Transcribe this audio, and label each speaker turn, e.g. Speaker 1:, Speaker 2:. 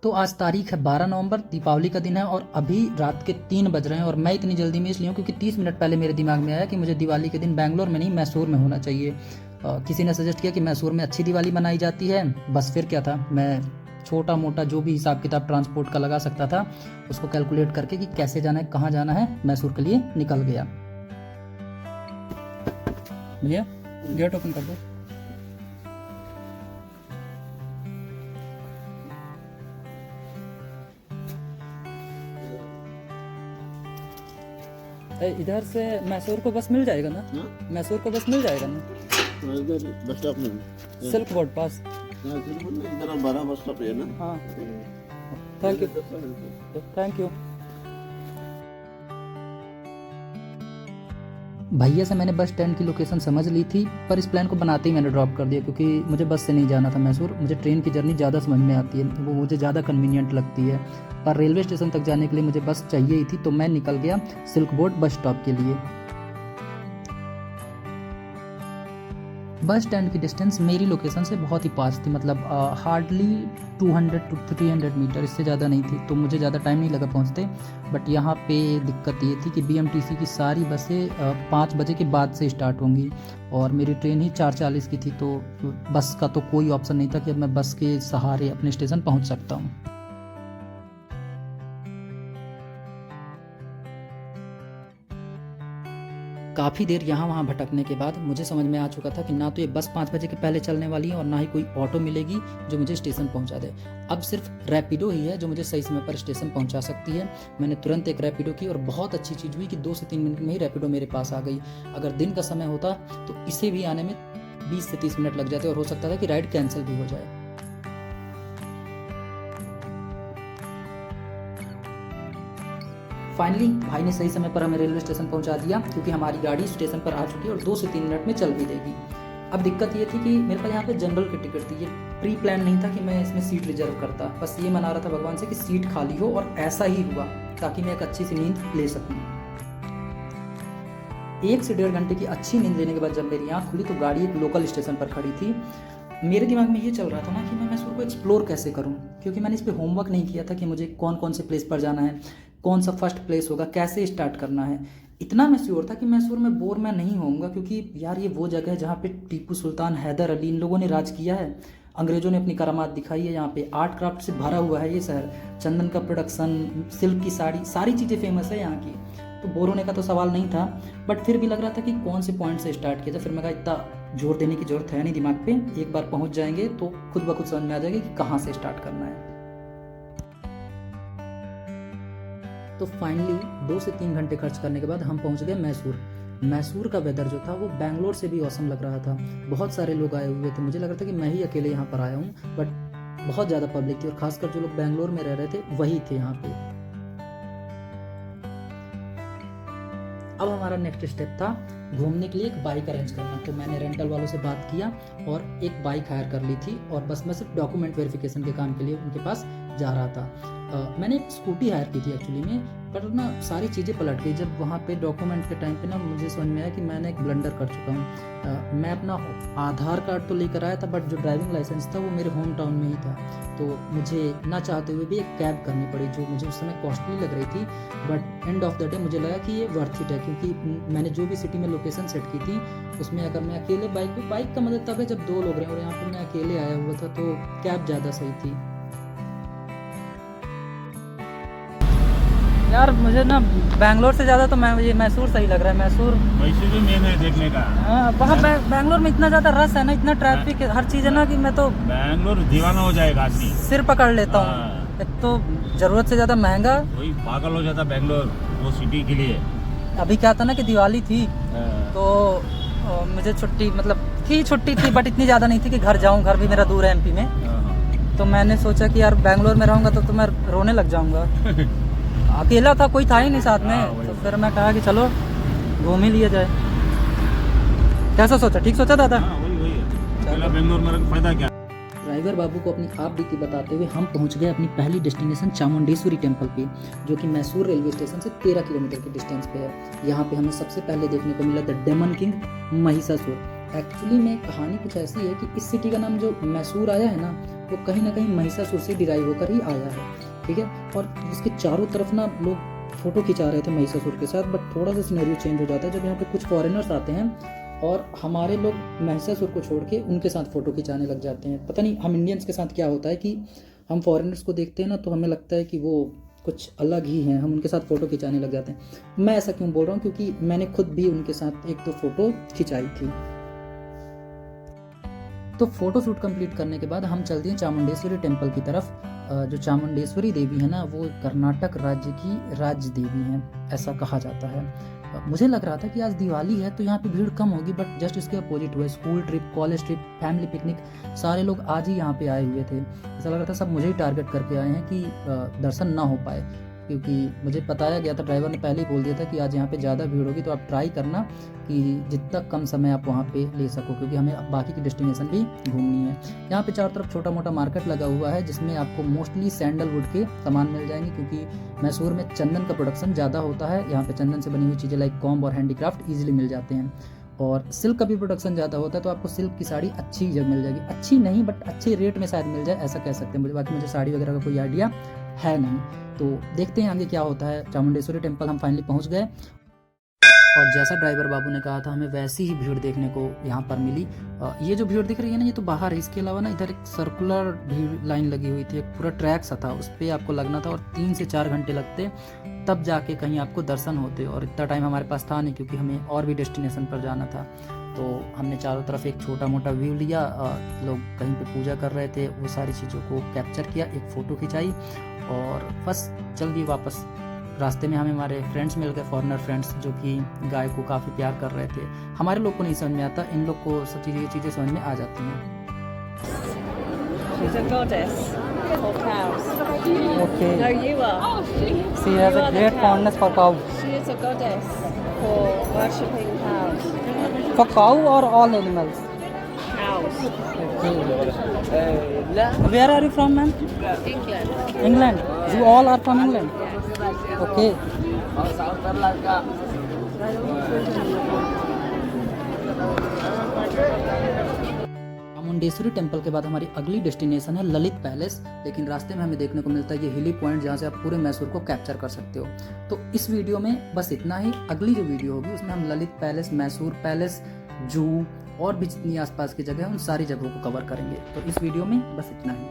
Speaker 1: तो आज तारीख है 12 नवंबर, दीपावली का दिन है और अभी रात के 3 बज रहे हैं। और मैं इतनी जल्दी में इसलिए हूँ क्योंकि 30 मिनट पहले मेरे दिमाग में आया कि मुझे दिवाली के दिन बैंगलोर में नहीं मैसूर में होना चाहिए। किसी ने सजेस्ट किया कि मैसूर में अच्छी दिवाली मनाई जाती है। बस फिर क्या था, मैं छोटा मोटा जो भी हिसाब किताब ट्रांसपोर्ट का लगा सकता था उसको कैलकुलेट करके कि कैसे जाना है, कहाँ जाना है, मैसूर के लिए निकल गया। भैया गेट ओपन कर दो। इधर से मैसूर को बस मिल जाएगा ना? मैसूर को बस मिल जाएगा ना?
Speaker 2: इधर बस स्टॉप में
Speaker 1: सिल्क बोर्ड पास।
Speaker 2: इधर 12 बस स्टॉप है ना?
Speaker 1: हाँ, थैंक यू थैंक यू। भैया से मैंने बस स्टैंड की लोकेशन समझ ली थी, पर इस प्लान को बनाते ही मैंने ड्रॉप कर दिया क्योंकि मुझे बस से नहीं जाना था मैसूर। मुझे ट्रेन की जर्नी ज़्यादा समझ में आती है, वो मुझे ज़्यादा कन्वीनियंट लगती है। पर रेलवे स्टेशन तक जाने के लिए मुझे बस चाहिए ही थी, तो मैं निकल गया सिल्क बोर्ड बस स्टॉप के लिए। बस स्टैंड की डिस्टेंस मेरी लोकेशन से बहुत ही पास थी, मतलब हार्डली 200 to 300 मीटर, इससे ज़्यादा नहीं थी, तो मुझे ज़्यादा टाइम नहीं लगा पहुंचते। बट यहाँ पे दिक्कत ये थी कि BMTC की सारी बसें 5 बजे के बाद से स्टार्ट होंगी और मेरी ट्रेन ही 4:40 की थी, तो बस का तो कोई ऑप्शन नहीं था कि अब मैं बस के सहारे अपने स्टेशन पहुँच सकता हूँ। काफ़ी देर यहाँ वहाँ भटकने के बाद मुझे समझ में आ चुका था कि ना तो ये बस 5 बजे के पहले चलने वाली है और ना ही कोई ऑटो मिलेगी जो मुझे स्टेशन पहुँचा दे। अब सिर्फ रैपिडो ही है जो मुझे सही समय पर स्टेशन पहुँचा सकती है। मैंने तुरंत एक रैपिडो की और बहुत अच्छी चीज़ हुई कि 2 से 3 मिनट में ही रैपिडो मेरे पास आ गई। अगर दिन का समय होता तो इसे भी आने में 20 से 30 मिनट लग जाते और हो सकता था कि राइड कैंसिल भी हो जाए। फाइनली भाई ने सही समय पर हमें रेलवे स्टेशन पहुंचा दिया क्योंकि हमारी गाड़ी स्टेशन पर आ चुकी है और 2 से 3 मिनट में चल भी देगी। अब दिक्कत ये थी कि मेरे पास यहाँ पे जनरल की टिकट थी, ये प्री प्लान नहीं था कि मैं इसमें सीट रिजर्व करता। बस ये मना रहा था भगवान से कि सीट खाली हो और ऐसा ही हुआ ताकि मैं एक अच्छी सी नींद ले सकूँ। 1 से 1.5 घंटे की अच्छी नींद लेने के बाद जब मेरी आँख खुली तो गाड़ी एक लोकल स्टेशन पर खड़ी थी। मेरे दिमाग में ये चल रहा था ना कि मैं मैसूर को एक्सप्लोर कैसे करूं, क्योंकि मैंने इस पर होमवर्क नहीं किया था कि मुझे कौन कौन से प्लेस पर जाना है, कौन सा फर्स्ट प्लेस होगा, कैसे स्टार्ट करना है। इतना मैं श्योर था कि मैसूर में बोर मैं नहीं होऊंगा क्योंकि यार ये वो जगह है जहाँ पे टीपू सुल्तान, हैदर अली, इन लोगों ने राज किया है। अंग्रेजों ने अपनी करामात दिखाई है। यहाँ पे आर्ट क्राफ्ट से भरा हुआ है ये शहर, चंदन का प्रोडक्शन, सिल्क की साड़ी, सारी चीज़ें फेमस है यहाँ की। तो बोर होने का तो सवाल नहीं था, बट फिर भी लग रहा था कि कौन से पॉइंट से स्टार्ट किया जाए। फिर मैं कहा इतना जोर देने की जरूरत है नहीं दिमाग पे, एक बार पहुंच जाएंगे तो खुद ब खुद समझ में आ जाएगा कि कहाँ से स्टार्ट करना है। तो फाइनली 2 से 3 घंटे खर्च करने के बाद हम पहुंच गए मैसूर। मैसूर का वेदर जो था वो बैंगलोर से भी औसम लग रहा था। बहुत सारे लोग आए हुए थे, मुझे लग रहा था कि मैं ही अकेले यहाँ पर आया हूँ, बट बहुत ज़्यादा पब्लिक थी और खासकर जो लोग बैंगलोर में रह रहे थे वही थे यहाँ पे। अब हमारा नेक्स्ट स्टेप था घूमने के लिए एक बाइक अरेंज करना। तो मैंने रेंटल वालों से बात किया और एक बाइक हायर कर ली थी और बस मैं सिर्फ डॉक्यूमेंट वेरिफिकेशन के काम के लिए उनके पास जा रहा था। मैंने एक स्कूटी हायर की थी एक्चुअली में, पर ना सारी चीज़ें पलट गई जब वहाँ पे डॉक्यूमेंट के टाइम पे ना मुझे समझ में आया कि मैंने एक ब्लंडर कर चुका हूँ। मैं अपना आधार कार्ड तो लेकर आया था, बट जो ड्राइविंग लाइसेंस था वो मेरे होम टाउन में ही था। तो मुझे ना चाहते हुए भी एक कैब करनी पड़ी जो मुझे उस समय कॉस्टली लग रही थी, but end of the day मुझे लगा कि ये वर्थ इट है क्योंकि मैंने जो भी सिटी में लोकेशन सेट की थी उसमें अगर मैं अकेले बाइक का मतलब तब है जब 2 लोग रहे और यहाँ पर मैं अकेले आया हुआ था, तो कैब ज़्यादा सही थी। यार मुझे ना बैंगलोर से ज़्यादा तो ये मैसूर सही लग रहा है। मैसूर
Speaker 2: भी मेन है देखने का।
Speaker 1: हाँ, वहाँ बैंगलोर में इतना ज़्यादा रश है ना, इतना ट्रैफिक है, हर चीज़ है ना कि मैं तो
Speaker 2: बैंगलोर दीवाना हो जाएगा आदमी,
Speaker 1: सिर पकड़ लेता हूँ। एक तो ज़रूरत से ज़्यादा महंगा,
Speaker 2: वही पागल हो जाता बैंगलोर वो सिटी के लिए।
Speaker 1: अभी क्या था ना कि दिवाली थी तो मुझे छुट्टी थी बट इतनी ज़्यादा नहीं थी कि घर जाऊँ, घर भी मेरा दूर है MP में। तो मैंने सोचा कि यार बैंगलोर में रहूँगा तो मैं रोने लग जाऊँगा। अकेला था, कोई था ही नहीं साथ में, तो फिर मैं कहा कि चलो घूम ही लिया जाए। कैसा सोचा? ठीक सोचा दादा?
Speaker 2: वही बैंगलोर में फायदा क्या।
Speaker 1: ड्राइवर बाबू को अपनी आप बीती बताते हुए हम पहुंच गए अपनी पहली डेस्टिनेशन चामुंडेश्वरी टेम्पल पे, जो कि मैसूर रेलवे स्टेशन से 13 किलोमीटर की डिस्टेंस पे है। यहाँ पे हमें सबसे पहले देखने को मिला the demon king Mahishasur. Actually में कहानी कुछ ऐसी है कि इस सिटी का नाम जो मैसूर आया है ना, वो कहीं ना कहीं महिषासुर से डिराइव होकर ही आया है, ठीक है। और इसके चारों तरफ ना लोग फ़ोटो खिंचा रहे थे महिषासुर के साथ, बट थोड़ा सा सिनेरियो चेंज हो जाता है जब यहाँ पे कुछ फॉरेनर्स आते हैं और हमारे लोग महिषासुर को छोड़ के उनके साथ फ़ोटो खिंचाने लग जाते हैं। पता नहीं हम इंडियंस के साथ क्या होता है कि हम फॉरेनर्स को देखते हैं ना तो हमें लगता है कि वो कुछ अलग ही हैं, हम उनके साथ फ़ोटो खिंचाने लग जाते हैं। मैं ऐसा क्यों बोल रहा हूँ, क्योंकि मैंने खुद भी उनके साथ 1-2 फ़ोटो खिंचाई थी। तो फ़ोटो शूट कंप्लीट करने के बाद हम चलते हैं चामुंडेश्वरी टेम्पल की तरफ। जो चामुंडेश्वरी देवी है ना, वो कर्नाटक राज्य की राज्य देवी हैं, ऐसा कहा जाता है। मुझे लग रहा था कि आज दिवाली है तो यहाँ पे भीड़ कम होगी, बट जस्ट इसके अपोजिट हुआ। School trip, college trip, family picnic, सारे लोग आज ही यहाँ पे आए हुए थे। ऐसा लग रहा था सब मुझे ही टारगेट करके आए हैं कि दर्शन ना हो पाए, क्योंकि मुझे बताया गया था, ड्राइवर ने पहले ही बोल दिया था कि आज यहाँ पे ज़्यादा भीड़ होगी, तो आप ट्राई करना कि जितना कम समय आप वहाँ पे ले सको, क्योंकि हमें बाकी की डेस्टिनेशन भी घूमनी है। यहाँ पे चारों तरफ छोटा मोटा मार्केट लगा हुआ है, जिसमें आपको मोस्टली सैंडलवुड के सामान मिल जाएंगे, क्योंकि मैसूर में चंदन का प्रोडक्शन ज़्यादा होता है। यहाँ पे चंदन से बनी हुई चीज़ें लाइक कॉम्ब और हैंडीक्राफ्ट ईजिली मिल जाते हैं, और सिल्क का भी प्रोडक्शन ज़्यादा होता है, तो आपको सिल्क की साड़ी अच्छी जगह मिल जाएगी। अच्छी नहीं, बट अच्छे रेट में शायद मिल जाए, ऐसा कह सकते हैं। मुझे बाकी मुझे साड़ी वगैरह का कोई आइडिया है नहीं, तो देखते हैं आगे क्या होता है। चामुंडेश्वरी टेम्पल हम फाइनली पहुंच गए, और जैसा ड्राइवर बाबू ने कहा था, हमें वैसी ही भीड़ देखने को यहाँ पर मिली। ये जो भीड़ दिख रही है ना, ये तो बाहर है। इसके अलावा ना इधर एक सर्कुलर भीड़ लाइन लगी हुई थी, एक पूरा ट्रैक सा था, उस पर आपको लगना था, और 3 से 4 घंटे लगते तब जाके कहीं आपको दर्शन होते, और इतना टाइम हमारे पास था नहीं, क्योंकि हमें और भी डेस्टिनेशन पर जाना था। तो हमने चारों तरफ एक छोटा मोटा व्यू लिया, लोग कहीं पे पूजा कर रहे थे, वो सारी चीज़ों को कैप्चर किया, एक फ़ोटो खिंचाई, और बस चल दिए वापस। रास्ते में हमें हमारे फ्रेंड्स मिल गए, फॉरेनर फ्रेंड्स, जो कि गाय को काफ़ी प्यार कर रहे थे। हमारे लोग को नहीं समझ में आता, इन लोग को सब चीज़ें समझ में आ जाती हैं।
Speaker 3: She's a goddess for cows.
Speaker 1: Okay.
Speaker 3: No, you are.
Speaker 1: She has a great fondness for cow.
Speaker 3: She is a goddess for worshipping cows.
Speaker 1: For cow or all animals?
Speaker 3: Cows.
Speaker 1: Okay. Where are you from, ma'am?
Speaker 3: England.
Speaker 1: England. You all are from England? Okay. Chamundeshwari temple के बाद हमारी अगली destination है Lalit palace, लेकिन रास्ते में हमें देखने को मिलता है ये हिली पॉइंट, जहाँ से आप पूरे मैसूर को कैप्चर कर सकते हो। तो इस वीडियो में बस इतना ही। अगली जो वीडियो होगी उसमें हम ललित पैलेस, मैसूर पैलेस, जू और भी जितनी आसपास की जगह है उन सारी जगहों को कवर करेंगे। तो इस वीडियो में बस इतना ही।